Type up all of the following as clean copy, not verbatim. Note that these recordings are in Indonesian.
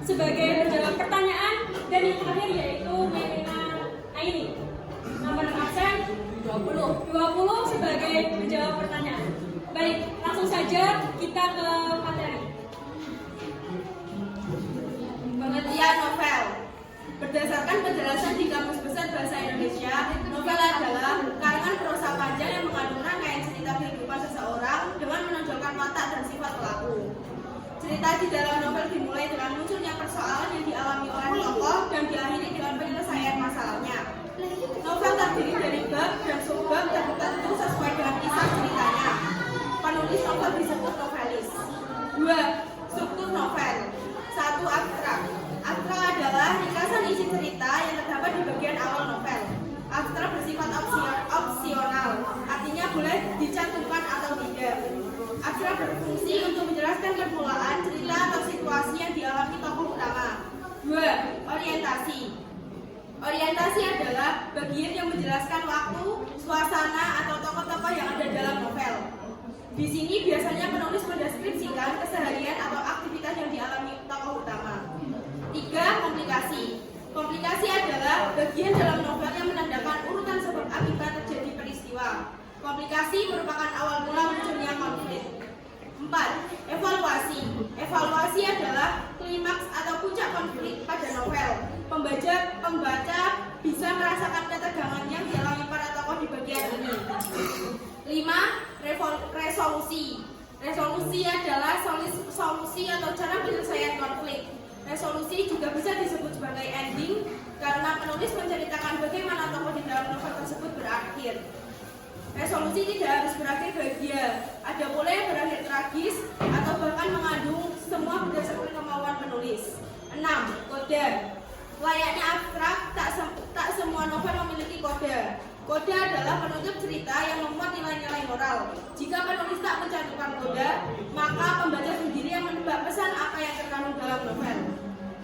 sebagai menjawab pertanyaan, dan yang terakhir yaitu Melina Aini. Nomor absen 20 sebagai menjawab pertanyaan. Baik, langsung saja kita ke materi. Pengertian novel. Berdasarkan penjelasan di Kamus Besar Bahasa Indonesia, novel adalah karangan prosa panjang yang mengandung rangkaian cerita kehidupan seseorang dengan menonjolkan watak dan sifat pelaku. Cerita di dalam novel dimulai dengan munculnya persoalan yang dialami oleh tokoh dan diakhiri dengan penyelesaian masalahnya. Novel terdiri dari bab dan subbab tertentu sesuai dengan kisah ceritanya. Penulis novel disebut novelis. 2. Struktur novel. 1. Abstrak. Abstrak adalah ringkasan isi cerita yang terdapat di bagian awal novel. Abstrak bersifat opsional, artinya boleh dicantumkan atau tidak. Abstrak berfungsi untuk menjelaskan permulaan cerita atau situasi yang dialami tokoh utama. 2. Orientasi. Orientasi adalah bagian yang menjelaskan waktu, suasana, atau tokoh-tokoh yang ada dalam novel. Di sini biasanya penulis mendeskripsikan keseharian atau aktivitas yang dialami tokoh utama. 3. Komplikasi. Komplikasi adalah bagian dalam novel yang menandakan urutan sebab akibat terjadi peristiwa. Komplikasi merupakan awal mula munculnya konflik. 4. Evaluasi. Evaluasi adalah klimaks atau puncak konflik pada novel. Pembaca bisa merasakan ketegangan yang dialami para tokoh di bagian ini. 5. Resolusi. Resolusi adalah solusi atau cara penyelesaian konflik. Resolusi juga bisa disebut sebagai ending karena penulis menceritakan bagaimana tokoh di dalam novel tersebut berakhir. Resolusi tidak harus berakhir bahagia, ada pula yang berakhir tragis atau bahkan mengandung semua berdasarkan kemauan penulis. 6. Kode. Layaknya abstrak, tak semua novel memiliki kode. Kode adalah penutup cerita yang memuat nilai-nilai moral. Jika penulis tak mencantumkan kode, maka pembaca sendiri yang menebak pesan apa yang terkandung dalam novel.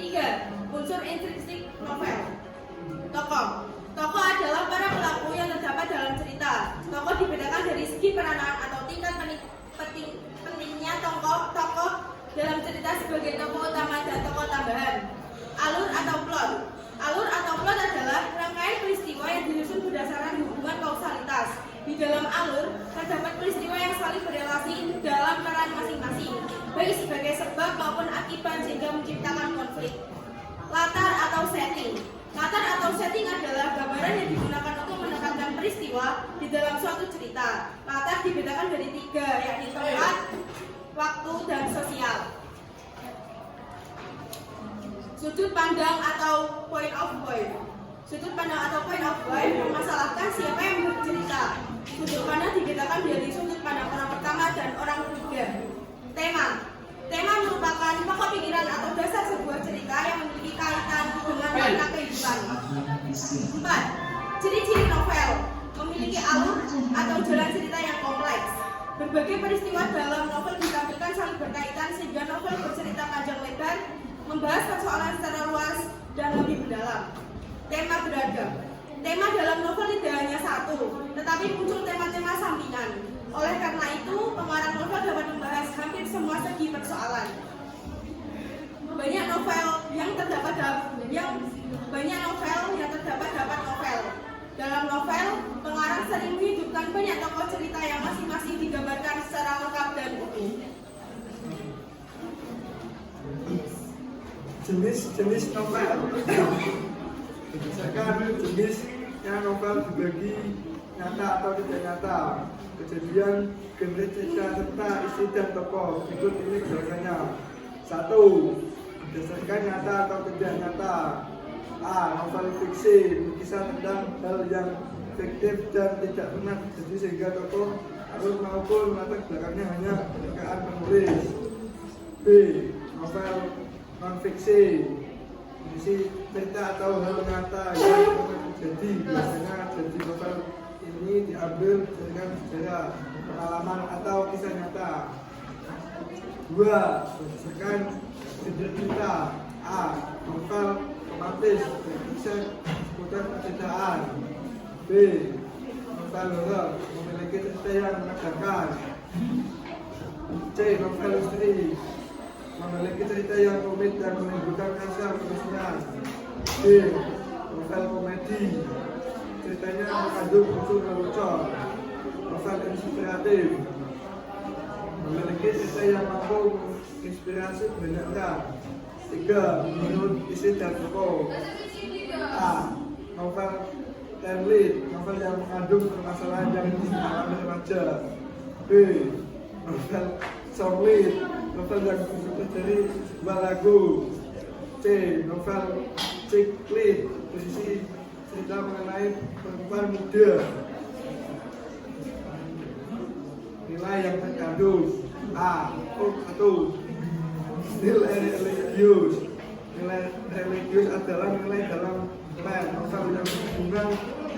3. Unsur intrinsik novel. Tokoh. Tokoh adalah para pelaku yang terdapat dalam cerita. Tokoh dibedakan dari segi peranan atau tingkat pentingnya tokoh dalam cerita sebagai tokoh utama dan tokoh tambahan. Alur atau plot. Alur atau plot adalah rangkaian peristiwa yang disusun berdasarkan hubungan kausalitas. Di dalam alur terdapat peristiwa yang saling berrelasi dalam peran masing-masing, baik sebagai sebab maupun akibat sehingga menciptakan konflik. Latar atau setting. Latar atau setting adalah gambaran yang digunakan untuk menekankan peristiwa di dalam suatu cerita. Latar dibedakan dari 3, yakni tempat, waktu, dan sosial. Sudut pandang atau point of view. Sudut pandang atau point of view memasalahkan siapa yang bercerita. Sudut pandang dibedakan dari sudut pandang orang pertama dan orang ketiga. Tema. Tema merupakan pokok pikiran atau dasar sebuah cerita yang memiliki kaitan dengan makna kehidupan. 4. Ciri-ciri novel. Memiliki alur atau jalan cerita yang kompleks. Berbagai peristiwa dalam novel ditampilkan saling berkaitan sehingga novel bercerita panjang lebar, membahas persoalan secara luas dan lebih mendalam. Tema beragam. Tema dalam novel tidak hanya satu, tetapi muncul tema-tema sampingan. Oleh karena itu, pengarang novel dapat membahas hampir semua segi persoalan. Banyak novel yang terdapat dapat novel. Dalam novel, pengarang sering menghidupkan banyak tokoh cerita yang masing-masing digambarkan secara lengkap dan utuh. Jenis-jenis novel. Berdasarkan jenisnya novel dibagi nyata atau tidak nyata, kejadian, genre cerita, serta isi dan tokoh. Berikut ini berdasarkannya. 1. Berdasarkan nyata atau tidak nyata. A. Novel fiksi, kisah tentang hal yang fiktif dan tidak pernah terjadi sehingga tokoh alur maupun latar belakangnya hanya percakapan penulis. B. Novel non-fiksi, isi cerita atau hal nyata yang pernah terjadi. Biasanya jadi novel ini diambil dengan sejarah, pengalaman atau kisah nyata. 2. Berdasarkan genre cerita. A. Novel romantis, berkisah seputar percintaan. B. Novel horor, memiliki cerita yang menegangkan. C. Novel misteri, memiliki cerita yang rumit dan menimbulkan rasa kemesian. B. Novel komedi, ceritanya mengandung unsur lelucon. Novel inspiratif, memiliki cerita yang mampu menginspirasi banyak orang. 3. Menurut isi dan tokoh. A. Novel template, novel yang mengandung permasalahan yang dialami remaja. B. Novel songlit, novel yang tersusun dari sebuah lagu. C. Novel ciklit, berisi cerita mengenai perempuan muda. Nilai yang terkandung. A. 1. Nilai religius. Nilai religius adalah nilai dalam novel yang berhubungan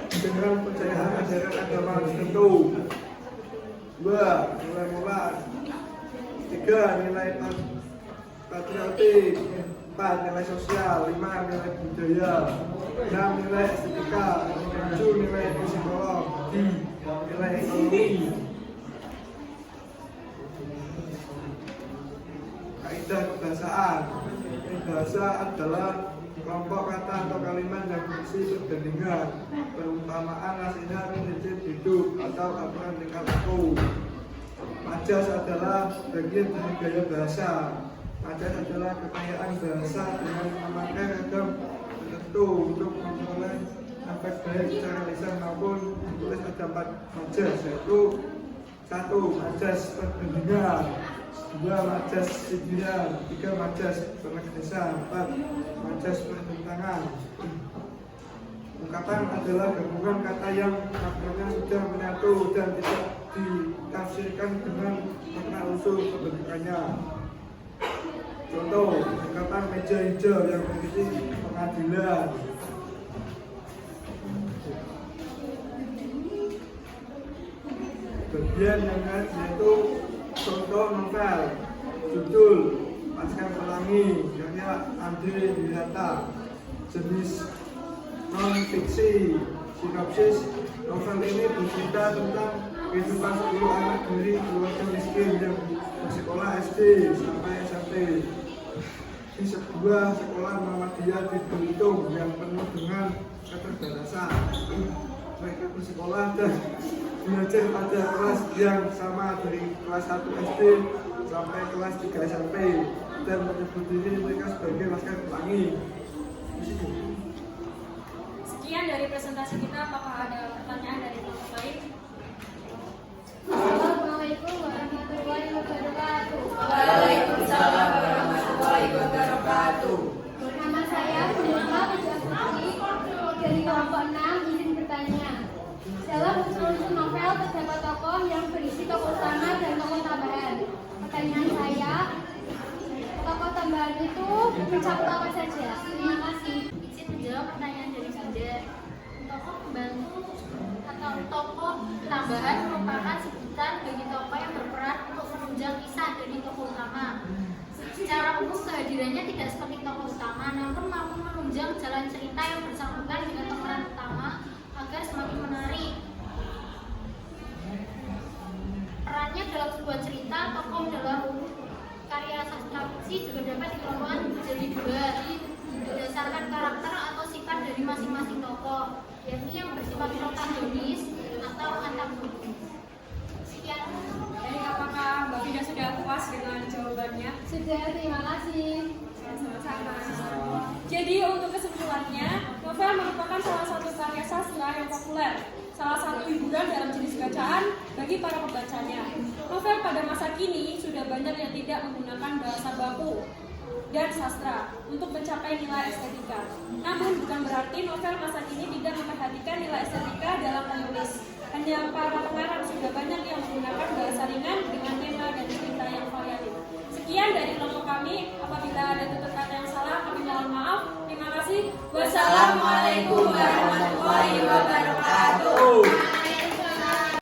dengan percayaan ajaran agama tertentu. 2. Nilai moral. 3. Nilai patriotik. 4. Nilai sosial. 5. Nilai budaya. 6. Nilai estetika. 7. Nilai psikologi. Nilai ekonomi. Kaidah kebahasaan. Bahasa adalah kelompok kata atau kalimat yang berisi perbandingan, perumpamaan, nasihat, prinsip hidup, atau aturan tingkah laku. Majas adalah bagian dari gaya bahasa. Majas adalah kekayaan bahasa dengan memakai ragam tertentu untuk memperoleh efek baik secara lisan maupun tulis. Ada 4 majas, yaitu 1. Majas perbandingan, 2. Majas sindiran, 3. Majas penegasan, 4. Majas pertentangan. Ungkapan adalah gabungan kata yang maknanya sudah menyatu dan tidak ditafsirkan dengan makna unsur pembentukannya. Contoh, ungkapan meja hijau yang berarti pengadilan. Bagian yang lain yaitu contoh novel, judul Laskar Pelangi karya Andre Hirata. Jenis non-fiksi. Sinopsis novel ini bercerita tentang kehidupan 10 anak dari keluarga miskin yang bersekolah SD sampai SMP di sebuah sekolah Muhammadiyah di Belitung yang penuh dengan keterbatasan. Mereka bersekolah dan belajar pada kelas yang sama dari kelas 1 SD sampai kelas 3 SMP dan menyebut diri mereka sebagai Laskar Pelangi. Sekian dari presentasi kita. Apakah ada pertanyaan dari teman lain? Assalamualaikum warahmatullahi wabarakatuh. Waalaikumsalam warahmatullahi wabarakatuh. Nama saya Bunga Pujasari dari kelompok 6. Izin bertanya. Dalam unsur novel terdapat tokoh yang berisi tokoh utama dan tokoh tambahan. Pertanyaan saya, tokoh tambahan itu mencakup apa saja? Terima kasih. Izin menjawab pertanyaan dari Bunda. Tokoh pembantu atau tokoh tambahan merupakan sebutan bagi tokoh yang berperan untuk menunjang kisah dari tokoh utama. Secara umum kehadirannya tidak seperti tokoh utama, namun mampu menunjang jalan cerita yang bersangkutan dengan pemeran utama agar semakin menarik. Perannya dalam sebuah cerita, tokoh dalam karya sastra fiksi juga dapat dikelompokkan menjadi 2 berdasarkan karakter atau sifat dari masing-masing tokoh, yakni yang bersifat protagonis atau antagonis. Sekian. Jadi apakah Mbak Vida sudah puas dengan jawabannya? Sudah, terima kasih. Sama-sama. Jadi untuk kesimpulannya, novel merupakan salah satu karya sastra yang populer, salah satu hiburan dalam jenis bacaan bagi para pembacanya. Novel pada masa kini sudah banyak yang tidak menggunakan bahasa baku dan sastra untuk mencapai nilai estetika. Namun bukan berarti novel masa kini tidak memperhatikan nilai estetika dalam menulis. Hanya para pengarang sudah banyak yang menggunakan bahasa ringan dengan tema dan cerita yang variatif. Sekian dari kelompok kami. Apabila ada tutur kata yang salah, kami mohon maaf. Terima kasih. Wassalamualaikum warahmatullahi wabarakatuh.